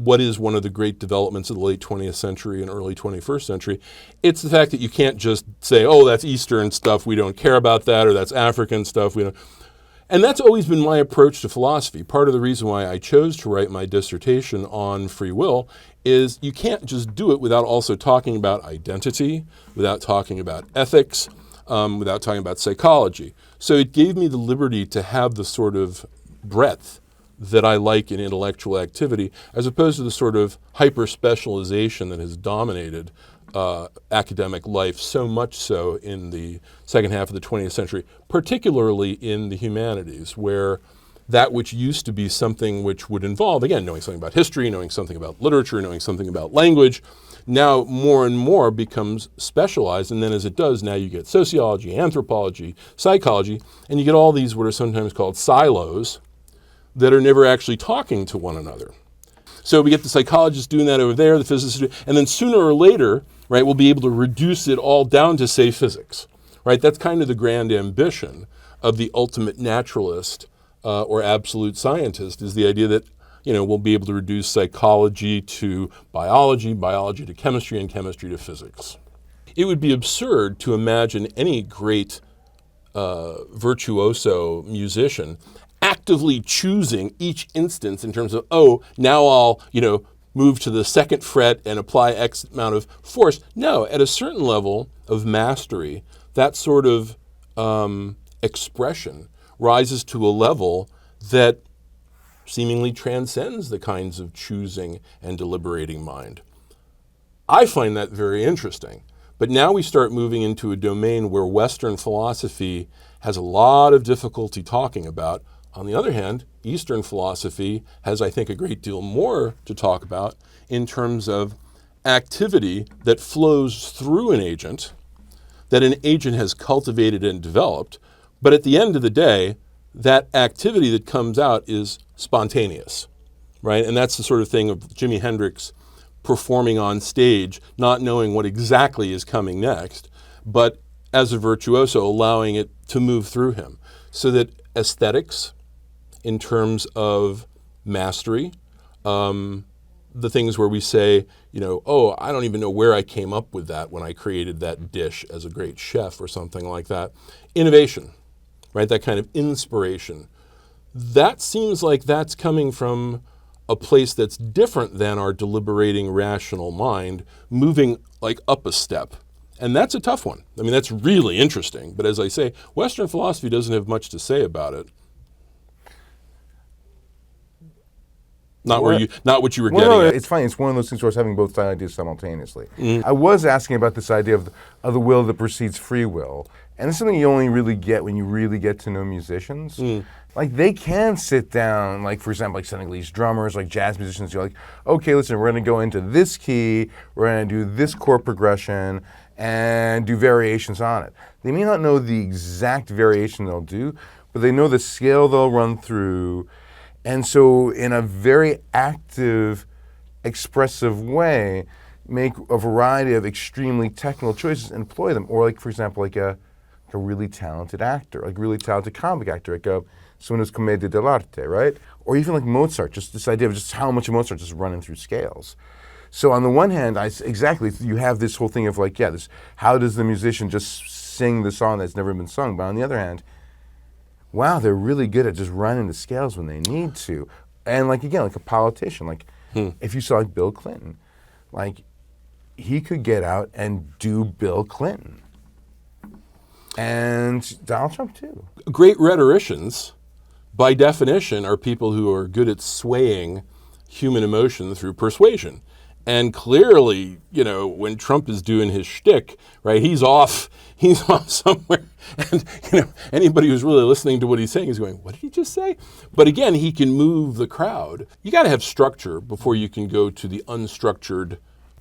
what is one of the great developments of the late 20th century and early 21st century. It's the fact that you can't just say, oh, that's Eastern stuff, we don't care about that, or that's African stuff, we don't. And that's always been my approach to philosophy. Part of the reason why I chose to write my dissertation on free will is you can't just do it without also talking about identity, without talking about ethics, without talking about psychology. So it gave me the liberty to have the sort of breadth that I like in intellectual activity, as opposed to the sort of hyper-specialization that has dominated academic life, so much so in the second half of the 20th century, particularly in the humanities, where that which used to be something which would involve, again, knowing something about history, knowing something about literature, knowing something about language, now more and more becomes specialized. And then as it does, now you get sociology, anthropology, psychology, and you get all these what are sometimes called silos that are never actually talking to one another. So we get the psychologists doing that over there, the physicists, and then sooner or later, right, we'll be able to reduce it all down to, say, physics, right? That's kind of the grand ambition of the ultimate naturalist or absolute scientist, is the idea that, you know, we'll be able to reduce psychology to biology, biology to chemistry, and chemistry to physics. It would be absurd to imagine any great virtuoso musician actively choosing each instance in terms of, oh, now I'll, you know, move to the second fret and apply X amount of force. No, at a certain level of mastery, that sort of expression rises to a level that seemingly transcends the kinds of choosing and deliberating mind. I find that very interesting. But now we start moving into a domain where Western philosophy has a lot of difficulty talking about. On the other hand, Eastern philosophy has, I think, a great deal more to talk about in terms of activity that flows through an agent, that an agent has cultivated and developed, but at the end of the day, that activity that comes out is spontaneous, right? And that's the sort of thing of Jimi Hendrix performing on stage, not knowing what exactly is coming next, but as a virtuoso, allowing it to move through him. So that aesthetics, in terms of mastery, the things where we say, you know, oh, I don't even know where I came up with that when I created that dish as a great chef or something like that. Innovation, right? That kind of inspiration. That seems like that's coming from a place that's different than our deliberating rational mind, moving like up a step. And that's a tough one. I mean, that's really interesting. But as I say, Western philosophy doesn't have much to say about it. Not what you were getting at. It's funny. It's one of those things where I was having both ideas simultaneously. I was asking about this idea of the will that precedes free will. And it's something you only really get when you really get to know musicians. Like, they can sit down, like, for example, like Senegalese drummers, like jazz musicians, you're like, okay, listen, we're going to go into this key, we're going to do this chord progression, and do variations on it. They may not know the exact variation they'll do, but they know the scale they'll run through. And so in a very active, expressive way, make a variety of extremely technical choices and employ them. Or like, for example, like a really talented actor, like a really talented comic actor, like someone who's commedia dell'arte, right? Or even like Mozart, just this idea of just how much of Mozart just running through scales. So on the one hand, you have this whole thing of like, yeah, this, how does the musician just sing the song that's never been sung? But on the other hand, wow, they're really good at just running the scales when they need to. And like, again, like a politician, like if you saw like Bill Clinton, like he could get out and do Bill Clinton. And Donald Trump too. Great rhetoricians, by definition, are people who are good at swaying human emotion through persuasion. And clearly, you know, when Trump is doing his shtick, right, he's off somewhere. And, you know, anybody who's really listening to what he's saying is going, what did he just say? But again, he can move the crowd. You got to have structure before you can go to the unstructured,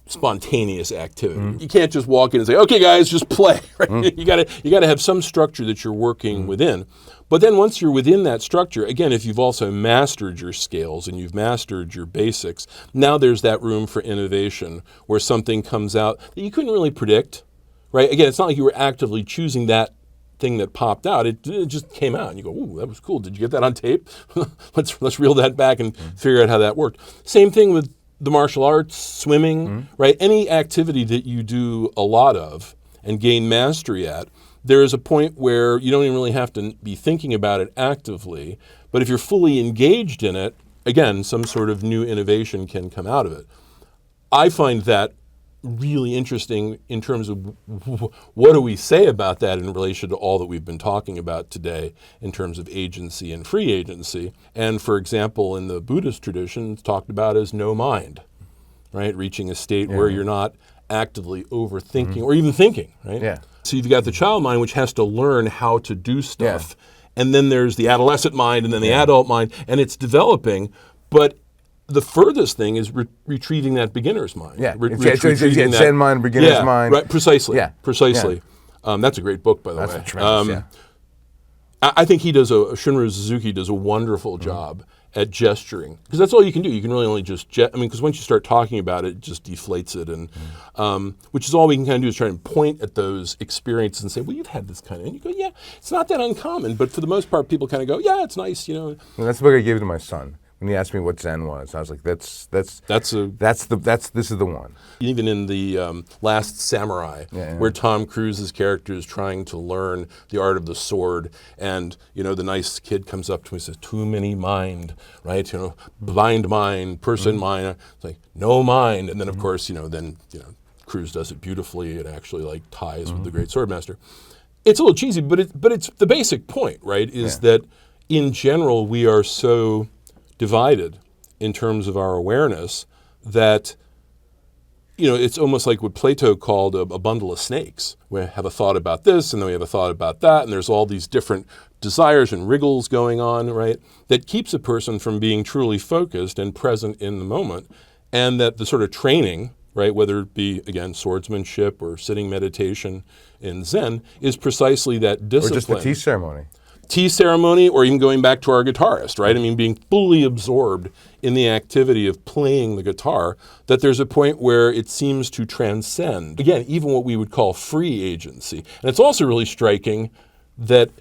spontaneous activity. You can't just walk in and say, okay, guys, just play. Right? You got to have some structure that you're working within. But then once you're within that structure, again, if you've also mastered your scales and you've mastered your basics, now there's that room for innovation where something comes out that you couldn't really predict, right? Again, it's not like you were actively choosing that thing that popped out. It just came out and you go, ooh, that was cool. Did you get that on tape? Let's reel that back and figure out how that worked. Same thing with the martial arts, swimming, right? Any activity that you do a lot of and gain mastery at, there is a point where you don't even really have to be thinking about it actively. But if you're fully engaged in it, again, some sort of new innovation can come out of it. I find that really interesting in terms of what do we say about that in relation to all that we've been talking about today in terms of agency and free agency. And for example, in the Buddhist tradition, it's talked about as no mind, right? Reaching a state where you're not actively overthinking or even thinking, right? Yeah. So you've got the child mind, which has to learn how to do stuff. And then there's the adolescent mind and then the adult mind, and it's developing. But the furthest thing is retrieving that beginner's mind. Yeah, it's Zen mind, beginner's mind. Right, precisely. Yeah, precisely. Yeah. That's a great book, by the way. That's tremendous, I think Shunryu Suzuki does a wonderful job at gesturing, because that's all you can do. You can really only just because once you start talking about it, it just deflates it, and which is all we can kind of do is try and point at those experiences and say, well, you've had this kind of, and you go, yeah, it's not that uncommon, but for the most part, people kind of go, yeah, it's nice, And that's the book I gave to my son. When he asked me what Zen was, I was like, this is the one. Even in the Last Samurai, where Tom Cruise's character is trying to learn the art of the sword, and the nice kid comes up to him and says, "Too many mind, right? Blind mind, person mind." It's like no mind, and then of course, Cruise does it beautifully. It actually ties with the great swordmaster. It's a little cheesy, but it's the basic point, right? Is that in general we are so divided in terms of our awareness that it's almost like what Plato called a bundle of snakes. We have a thought about this, and then we have a thought about that, and there's all these different desires and wriggles going on, right, that keeps a person from being truly focused and present in the moment. And that the sort of training, right, whether it be, again, swordsmanship or sitting meditation in Zen, is precisely that discipline. Or just the tea ceremony. Tea ceremony, or even going back to our guitarist, right? I mean, being fully absorbed in the activity of playing the guitar, that there's a point where it seems to transcend, again, even what we would call free agency. And it's also really striking that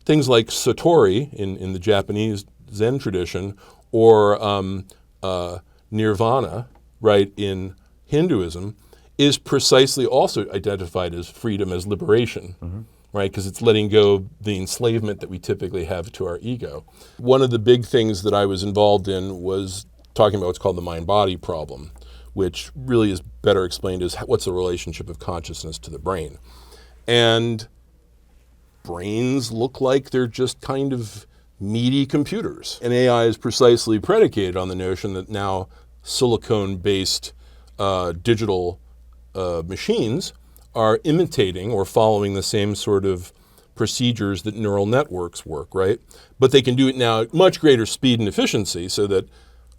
things like Satori in the Japanese Zen tradition, or Nirvana, right, in Hinduism, is precisely also identified as freedom, as liberation. Right, because it's letting go of the enslavement that we typically have to our ego. One of the big things that I was involved in was talking about what's called the mind-body problem, which really is better explained as what's the relationship of consciousness to the brain. And brains look like they're just kind of meaty computers. And AI is precisely predicated on the notion that now silicone-based digital machines are imitating or following the same sort of procedures that neural networks work, right? But they can do it now at much greater speed and efficiency so that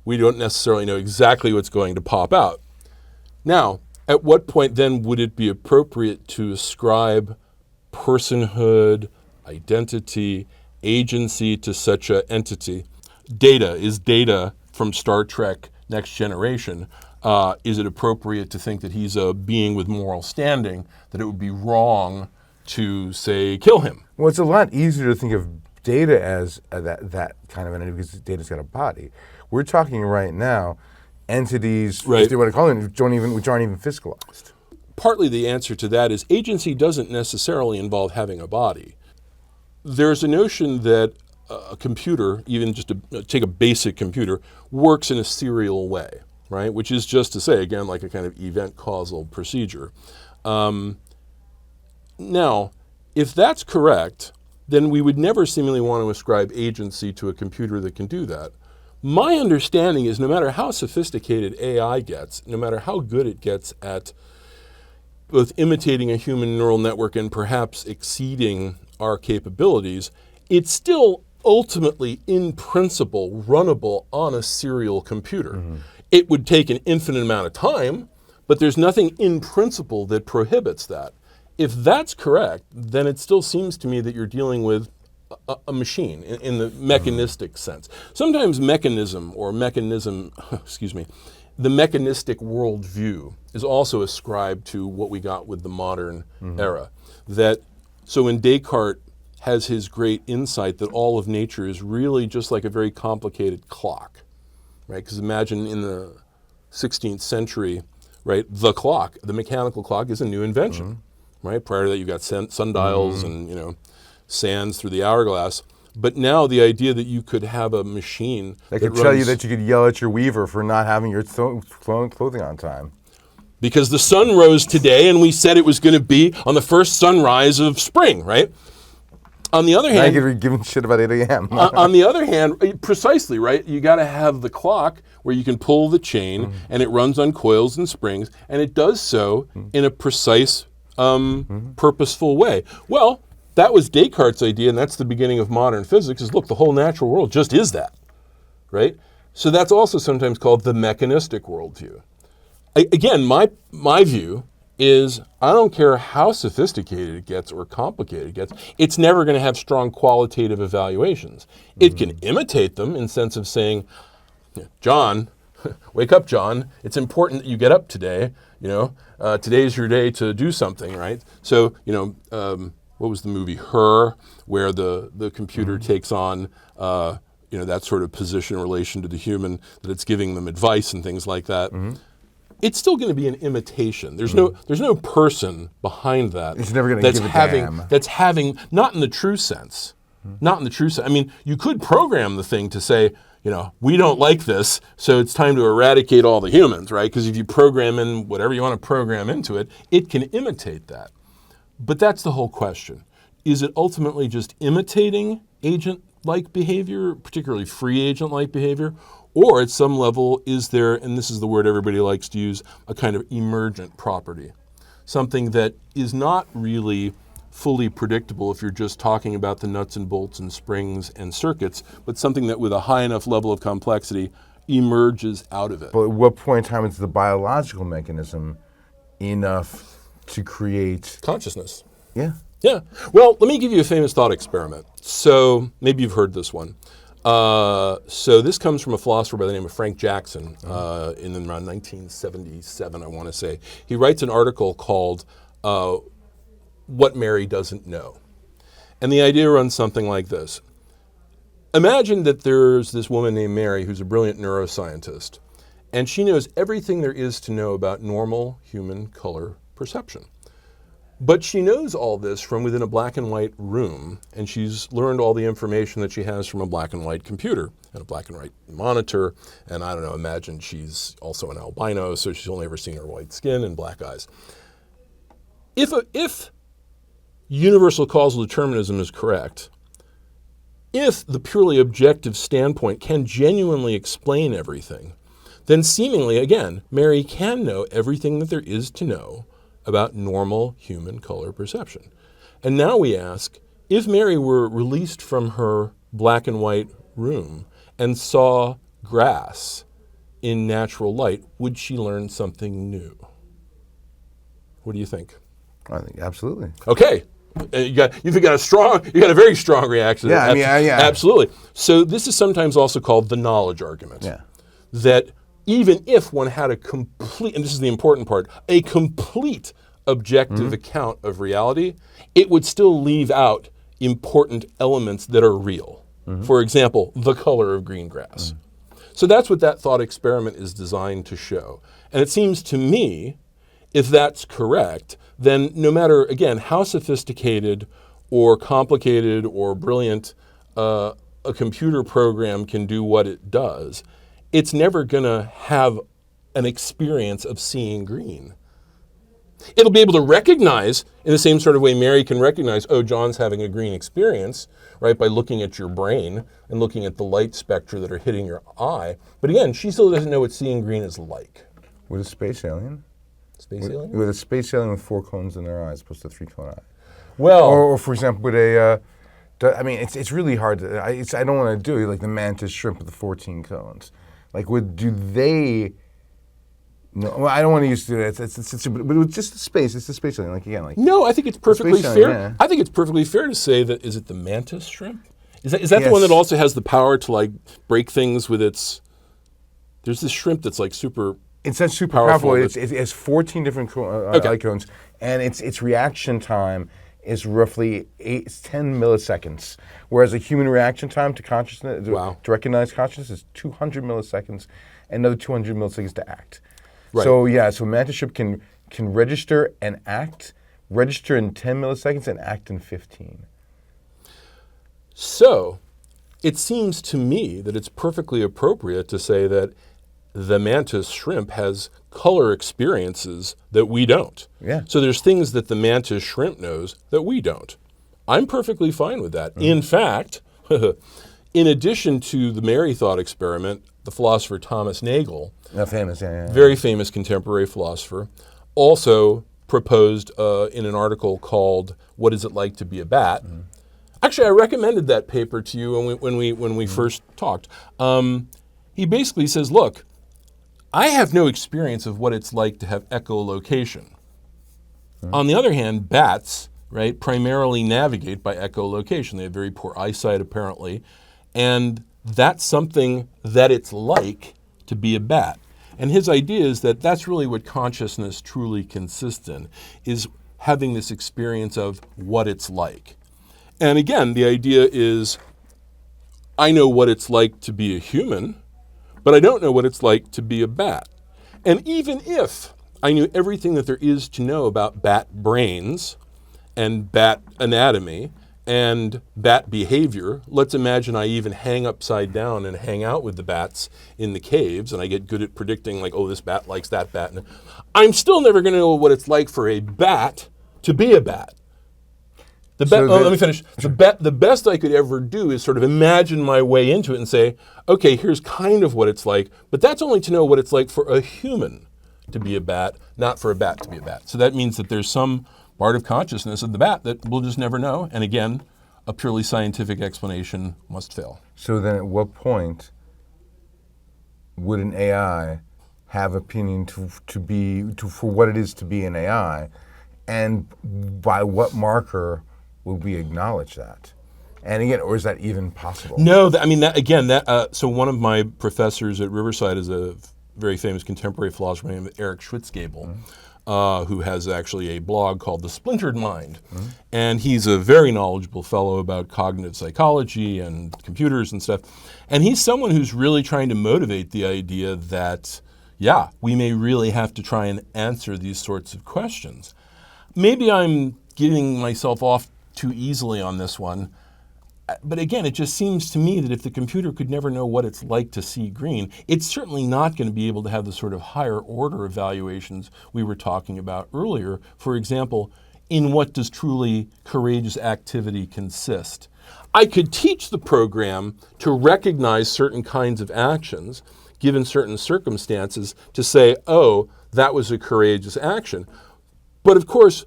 we don't necessarily know exactly what's going to pop out. Now, at what point then would it be appropriate to ascribe personhood, identity, agency to such an entity? Is data from Star Trek Next Generation. Is it appropriate to think that he's a being with moral standing, that it would be wrong to, say, kill him? Well, it's a lot easier to think of data as that kind of entity because data's got a body. We're talking right now entities, if you want to call them, which aren't even physicalized. Partly the answer to that is agency doesn't necessarily involve having a body. There's a notion that a computer, even just to take a basic computer, works in a serial way. Right, which is just to say, again, like a kind of event causal procedure. Now, if that's correct, then we would never seemingly want to ascribe agency to a computer that can do that. My understanding is no matter how sophisticated AI gets, no matter how good it gets at both imitating a human neural network and perhaps exceeding our capabilities, it's still ultimately, in principle, runnable on a serial computer. It would take an infinite amount of time, but there's nothing in principle that prohibits that. If that's correct, then it still seems to me that you're dealing with a machine in the mechanistic sense. Sometimes the mechanistic worldview is also ascribed to what we got with the modern era. So when Descartes has his great insight that all of nature is really just like a very complicated clock, right? Because imagine in the 16th century, right, the clock, the mechanical clock is a new invention, right? Prior to that, you've got sundials and, you know, sands through the hourglass. But now the idea that you could have a machine They could tell you that you could yell at your weaver for not having your clothing on time. Because the sun rose today and we said it was going to be on the first sunrise of spring, right? On the other hand, I could give a shit about 8 a.m. On the other hand, precisely, right? You got to have the clock where you can pull the chain and it runs on coils and springs, and it does so in a precise, purposeful way. Well, that was Descartes' idea, and that's the beginning of modern physics, is look, the whole natural world just is that, right? So that's also sometimes called the mechanistic worldview. Again, my view is I don't care how sophisticated it gets or complicated it gets, it's never going to have strong qualitative evaluations. It can imitate them in sense of saying, John, wake up, John. It's important that you get up today. You know, today's your day to do something, right? So, you know, what was the movie Her, where the computer takes on, you know, that sort of position in relation to the human, that it's giving them advice and things like that. It's still going to be an imitation. There's no person behind that. It's never going to give a damn. That's having, not in the true sense. Not in the true sense. I mean, you could program the thing to say, you know, we don't like this, so it's time to eradicate all the humans, right? Because if you program in whatever you want to program into it, it can imitate that. But that's the whole question. Is it ultimately just imitating agent-like behavior, particularly free agent-like behavior? Or at some level, is there, and this is the word everybody likes to use, a kind of emergent property? Something that is not really fully predictable if you're just talking about the nuts and bolts and springs and circuits, but something that with a high enough level of complexity emerges out of it. But at what point in time is the biological mechanism enough to create consciousness? Yeah. Yeah. Well, let me give you a famous thought experiment. So maybe you've heard this one. So this comes from a philosopher by the name of Frank Jackson in around 1977, I want to say. He writes an article called What Mary Doesn't Know. And the idea runs something like this. Imagine that there's this woman named Mary who's a brilliant neuroscientist, and she knows everything there is to know about normal human color perception. But she knows all this from within a black and white room, and she's learned all the information that she has from a black and white computer and a black and white monitor, and I don't know, imagine she's also an albino, so she's only ever seen her white skin and black eyes. If universal causal determinism is correct, if the purely objective standpoint can genuinely explain everything, then seemingly, again, Mary can know everything that there is to know about normal human color perception. And now we ask, if Mary were released from her black and white room and saw grass in natural light, would she learn something new? What do you think? I think absolutely. Okay. You got a very strong reaction. Yeah, yeah. Absolutely. So this is sometimes also called the knowledge argument. Yeah. That even if one had a complete, and this is the important part, a complete objective account of reality, it would still leave out important elements that are real. For example, the color of green grass. So that's what that thought experiment is designed to show. And it seems to me, if that's correct, then no matter, again, how sophisticated or complicated or brilliant a computer program can do what it does, it's never going to have an experience of seeing green. It'll be able to recognize, in the same sort of way Mary can recognize, oh, John's having a green experience, right, by looking at your brain and looking at the light spectra that are hitting your eye. But again, she still doesn't know what seeing green is like. With a space alien? Space alien? With a space alien with 4 cones in their eye as opposed to 3-cone eye. Well, or for example, with a, I mean, it's really hard to, I don't want to do it, like the mantis shrimp with the 14 cones. Like, do they? No, well, I don't want to use it. But it's just the space. It's the space alien. Like again, like no, I think it's perfectly fair. Alien, yeah. I think it's perfectly fair to say that is it the mantis shrimp? Is that yes. The one that also has the power to like break things with its? There's this shrimp that's like super. It's not super powerful. It has 14 different eye cones, and its reaction time is roughly 10 milliseconds, whereas a human reaction time to consciousness, to recognize consciousness, is 200 milliseconds, and another 200 milliseconds to act. Right. So mantis ship can register and act, register in 10 milliseconds and act in 15. So it seems to me that it's perfectly appropriate to say that the mantis shrimp has color experiences that we don't. Yeah. So there's things that the mantis shrimp knows that we don't. I'm perfectly fine with that. In fact, in addition to the Mary thought experiment, the philosopher Thomas Nagel, very famous contemporary philosopher, also proposed in an article called "What Is It Like to Be a Bat?" Actually, I recommended that paper to you when we first talked. He basically says, look, I have no experience of what it's like to have echolocation. On the other hand, bats, right, primarily navigate by echolocation. They have very poor eyesight, apparently, and that's something that it's like to be a bat. And his idea is that that's really what consciousness truly consists in, is having this experience of what it's like. And again, the idea is, I know what it's like to be a human, but I don't know what it's like to be a bat. And even if I knew everything that there is to know about bat brains and bat anatomy and bat behavior, let's imagine I even hang upside down and hang out with the bats in the caves, and I get good at predicting, like, oh, this bat likes that bat. I'm still never going to know what it's like for a bat to be a bat. Let me finish. The best I could ever do is sort of imagine my way into it and say, okay, here's kind of what it's like, but that's only to know what it's like for a human to be a bat, not for a bat to be a bat. So that means that there's some part of consciousness of the bat that we'll just never know. And again, a purely scientific explanation must fail. So then at what point would an AI have opinion for what it is to be an AI, and by what marker would we acknowledge that? And again, or is that even possible? No, so one of my professors at Riverside is a very famous contemporary philosopher named Eric Schwitzgebel, who has actually a blog called The Splintered Mind. And he's a very knowledgeable fellow about cognitive psychology and computers and stuff. And he's someone who's really trying to motivate the idea that, yeah, we may really have to try and answer these sorts of questions. Maybe I'm getting myself off too easily on this one. But again, it just seems to me that if the computer could never know what it's like to see green, it's certainly not going to be able to have the sort of higher order evaluations we were talking about earlier. For example, in what does truly courageous activity consist? I could teach the program to recognize certain kinds of actions, given certain circumstances, to say, oh, that was a courageous action. But of course,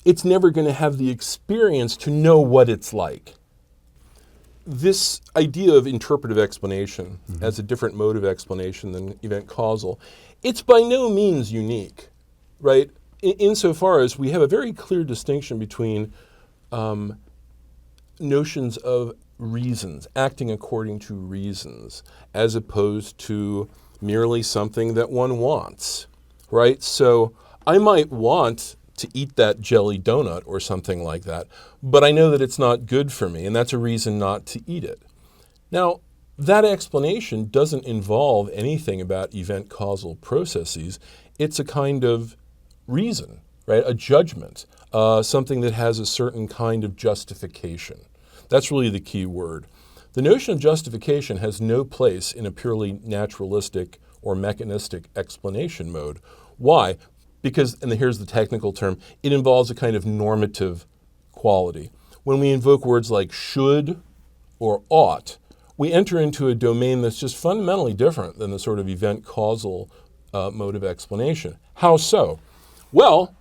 it's never going to have the experience to know what it's like. This idea of interpretive explanation as a different mode of explanation than event causal, it's by no means unique, right? Insofar as we have a very clear distinction between notions of reasons, acting according to reasons, as opposed to merely something that one wants, right? So I might want to eat that jelly donut or something like that, but I know that it's not good for me, and that's a reason not to eat it. Now, that explanation doesn't involve anything about event causal processes. It's a kind of reason, right? A judgment, something that has a certain kind of justification. That's really the key word. The notion of justification has no place in a purely naturalistic or mechanistic explanation mode. Why? Because, and here's the technical term, it involves a kind of normative quality. When we invoke words like should or ought, we enter into a domain that's just fundamentally different than the sort of event causal mode of explanation. How so? Well,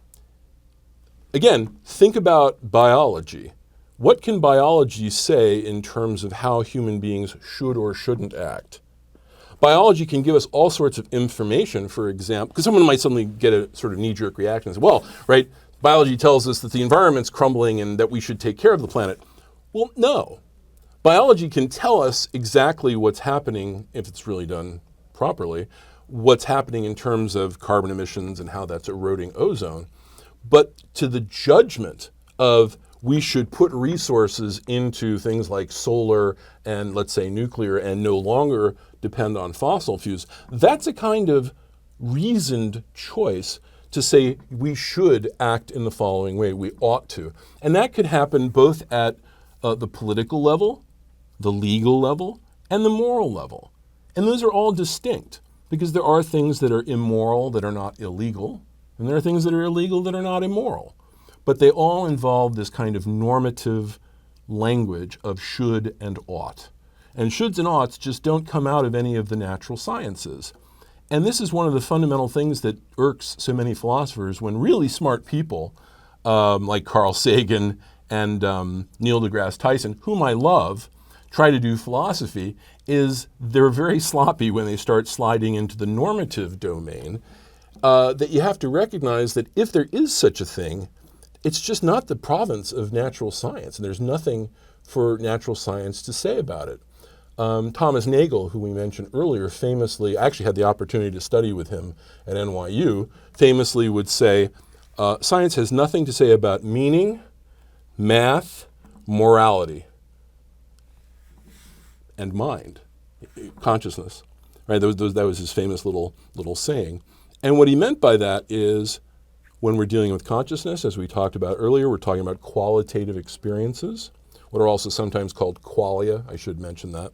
again, think about biology. What can biology say in terms of how human beings should or shouldn't act? Biology can give us all sorts of information, for example, because someone might suddenly get a sort of knee-jerk reaction and say, well, right, biology tells us that the environment's crumbling and that we should take care of the planet. Well, no. Biology can tell us exactly what's happening, if it's really done properly, what's happening in terms of carbon emissions and how that's eroding ozone. But to the judgment of we should put resources into things like solar and, let's say, nuclear and no longer depend on fossil fuels, that's a kind of reasoned choice to say we should act in the following way, we ought to. And that could happen both at the political level, the legal level, and the moral level. And those are all distinct because there are things that are immoral that are not illegal, and there are things that are illegal that are not immoral. But they all involve this kind of normative language of should and ought. And shoulds and oughts just don't come out of any of the natural sciences. And this is one of the fundamental things that irks so many philosophers when really smart people like Carl Sagan and Neil deGrasse Tyson, whom I love, try to do philosophy, is they're very sloppy when they start sliding into the normative domain, that you have to recognize that if there is such a thing, it's just not the province of natural science, and there's nothing for natural science to say about it. Thomas Nagel, who we mentioned earlier, famously, I actually had the opportunity to study with him at NYU, famously would say, science has nothing to say about meaning, math, morality, and mind, consciousness. Right? That was his famous little saying. And what he meant by that is, when we're dealing with consciousness, as we talked about earlier, we're talking about qualitative experiences, what are also sometimes called qualia, I should mention that.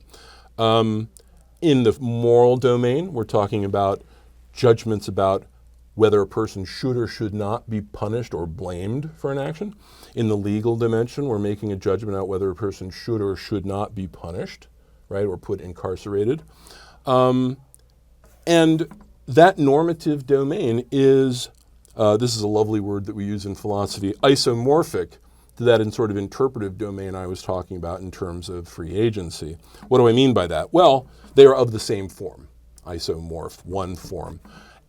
In the moral domain, we're talking about judgments about whether a person should or should not be punished or blamed for an action. In the legal dimension, we're making a judgment about whether a person should or should not be punished, right, or put incarcerated. And that normative domain is, this is a lovely word that we use in philosophy, isomorphic to that in sort of interpretive domain I was talking about in terms of free agency. What do I mean by that? Well, they are of the same form, isomorph, one form.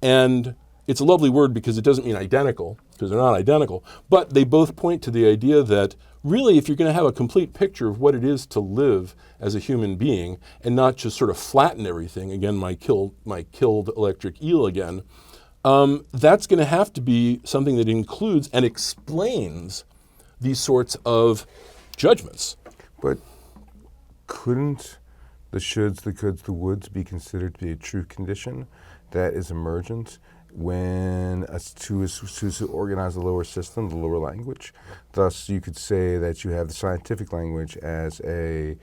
And it's a lovely word because it doesn't mean identical, because they're not identical, but they both point to the idea that really if you're going to have a complete picture of what it is to live as a human being and not just sort of flatten everything, again, my killed electric eel again, that's going to have to be something that includes and explains these sorts of judgments. But couldn't the shoulds, the coulds, the woulds be considered to be a true condition that is emergent when to organize the lower system, the lower language? Thus, you could say that you have the scientific language as a,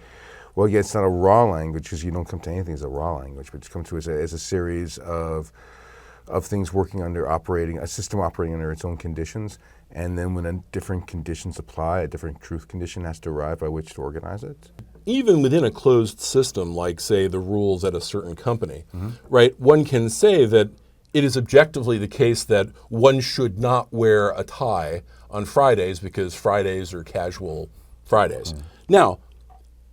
well, yeah, it's not a raw language because you don't come to anything as a raw language, but you come to it as a series of things working under a system operating under its own conditions, and then when different conditions apply, a different truth condition has to arrive by which to organize it? Even within a closed system, like, say, the rules at a certain company, right, one can say that it is objectively the case that one should not wear a tie on Fridays because Fridays are casual Fridays. Now,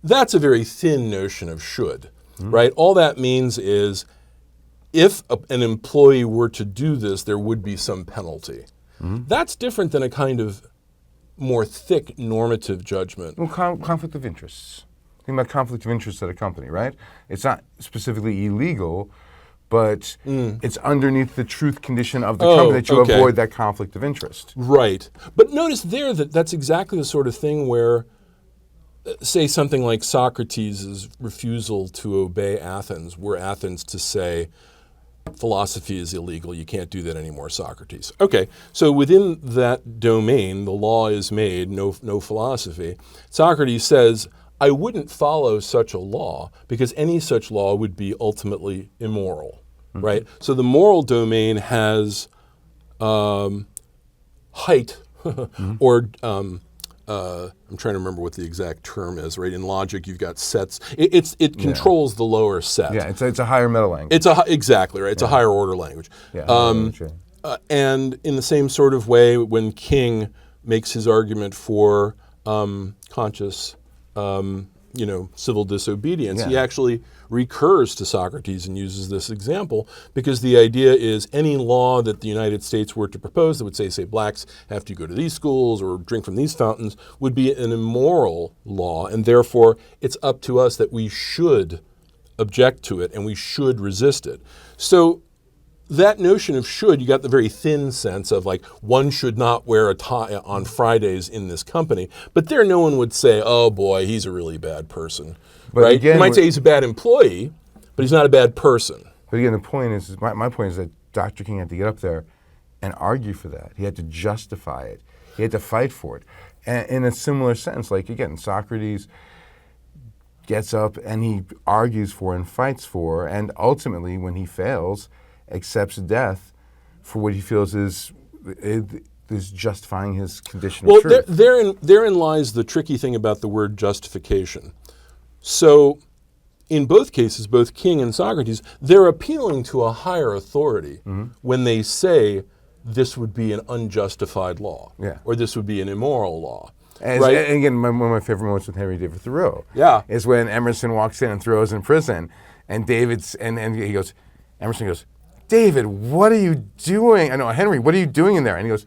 that's a very thin notion of should, right? All that means is if an employee were to do this, there would be some penalty. That's different than a kind of more thick normative judgment. Well, conflict of interests. Think about conflict of interest at a company, right? It's not specifically illegal, but it's underneath the truth condition of the company that you avoid that conflict of interest. Right. But notice there that that's exactly the sort of thing where, say something like Socrates' refusal to obey Athens, were Athens to say, philosophy is illegal, you can't do that anymore, Socrates. Okay, so within that domain, the law is made, no philosophy. Socrates says, I wouldn't follow such a law because any such law would be ultimately immoral, right? So the moral domain has height or I'm trying to remember what the exact term is, right? In logic, you've got sets. It controls the lower set. Yeah, it's a higher meta language. Exactly, right? It's a higher order language. Yeah, and in the same sort of way, when King makes his argument for conscious, civil disobedience, he actually recurs to Socrates and uses this example because the idea is any law that the United States were to propose that would say blacks have to go to these schools or drink from these fountains would be an immoral law, and therefore it's up to us that we should object to it and we should resist it. So that notion of should, you got the very thin sense of like one should not wear a tie on Fridays in this company. But there no one would say, oh boy, he's a really bad person. But right? again, you might say he's a bad employee, but he's not a bad person. But again, the point is, my point is that Dr. King had to get up there and argue for that. He had to justify it. He had to fight for it. And in a similar sense, like again, Socrates gets up and he argues for and fights for, and ultimately, when he fails, accepts death for what he feels is justifying his condition of truth. Therein lies the tricky thing about the word justification. So, in both cases, both King and Socrates, they're appealing to a higher authority when they say this would be an unjustified law, or this would be an immoral law. And again, one of my favorite moments with Henry David Thoreau is when Emerson walks in and Thoreau's in prison, and he goes, Emerson goes, David, what are you doing? I know, Henry, what are you doing in there? And he goes,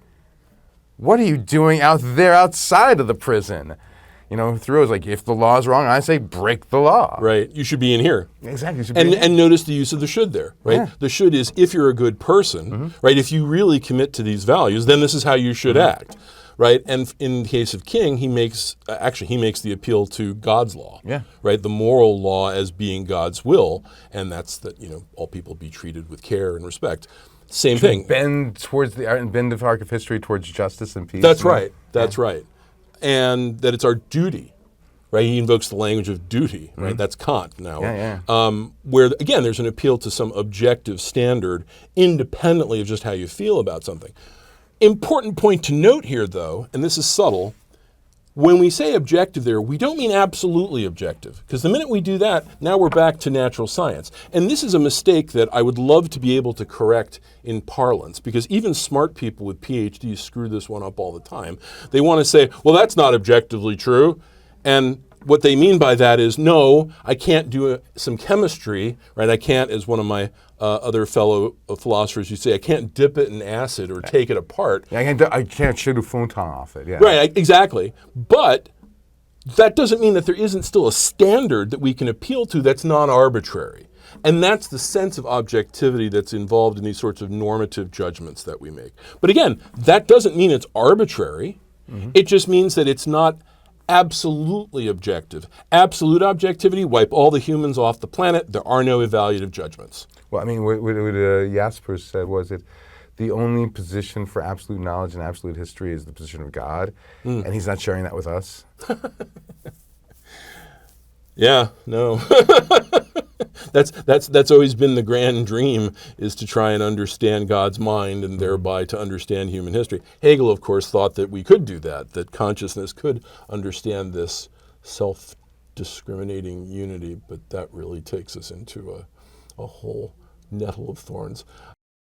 what are you doing out there outside of the prison? You know, Thoreau's like, if the law's wrong, I say break the law. Right. You should be in here. Exactly. You should be in here. And notice the use of the should there, right? Yeah. The should is if you're a good person, right? If you really commit to these values, then this is how you should act, right? And in the case of King, he makes the appeal to God's law, right? The moral law as being God's will, and that's that, you know, all people be treated with care and respect. Same thing. Bend the arc of history towards justice and peace. That's right. That's right. And that it's our duty, right? He invokes the language of duty, right? That's Kant now. Where, again, there's an appeal to some objective standard independently of just how you feel about something. Important point to note here, though, and this is subtle, when we say objective there, we don't mean absolutely objective, because the minute we do that, now we're back to natural science. And this is a mistake that I would love to be able to correct in parlance, because even smart people with PhDs screw this one up all the time. They want to say, well, that's not objectively true. And what they mean by that is, no, I can't do some chemistry, right? I can't, as one of my other fellow philosophers you say, I can't dip it in acid or take it apart. Yeah, I can't shoot a photon off it. Yeah. Right, exactly. But that doesn't mean that there isn't still a standard that we can appeal to that's non-arbitrary. And that's the sense of objectivity that's involved in these sorts of normative judgments that we make. But again, that doesn't mean it's arbitrary. It just means that it's not absolutely objective. Absolute objectivity, wipe all the humans off the planet. There are no evaluative judgments. Well, I mean, what Jaspers said was that the only position for absolute knowledge and absolute history is the position of God, and he's not sharing that with us. Yeah, no. That's always been the grand dream, is to try and understand God's mind and thereby to understand human history. Hegel, of course, thought that we could do that consciousness could understand this self-discriminating unity, but that really takes us into a whole nettle of thorns.